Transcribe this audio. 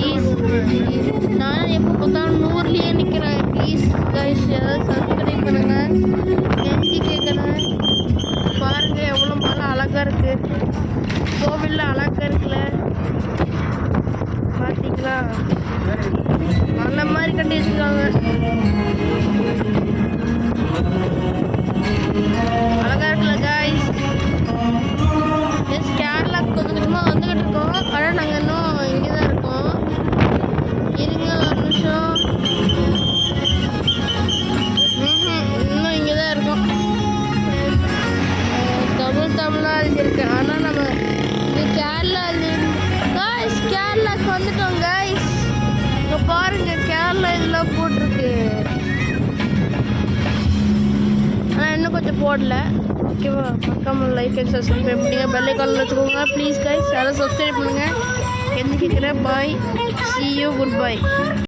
Please. நான் எப்போ பார்த்தாலும் 100லயே நிற்கிறேன். ப்ளீஸ் கைஸ் ஏதாவது சப்ஸ்கிரைப் பண்ணுங்கள், கெஞ்சி கேட்குறேன். பாருங்கள் எவ்வளோ மழை அழகாக இருக்குது, கோவிலில் அழகாக இருக்குல்ல பார்த்தீங்களா? அந்த மாதிரி கட்டி வச்சுருக்காங்க, அழகாக இருக்குல்ல கைஸ். எஸ் கேரளாவுக்கு கொஞ்சம் கொஞ்சமாக வந்துக்கிட்டு இருக்கோம். ஆனால் நாங்கள் இன்னும் இங்கே தான் இருக்கோம். இருங்க ஒரு நிமிஷம். இன்னும் இங்கே தான் இருக்கோம். தமிழாக எழுதியிருக்கேன், ஆனால் நம்ம இது கேரளா கைஸ். கேரளாவுக்கு வந்துட்டோம் கைஸ். இங்கே பாருங்கள் கேரளா இதெல்லாம் போட்டிருக்கு. ஆனால் இன்னும் கொஞ்சம் போடல. ஓகேவா? பக்கம் லைக் அண்ட் சப்ஸ்கிரைப் பண்ணுங்க, பெல் ஐக்கான் வச்சுக்கோங்க ப்ளீஸ் கைஸ். யாரும் சப்ஸ்கிரைப் பண்ணுங்கள். எந்த கேட்குறேன். பாய், see you, குட் பை.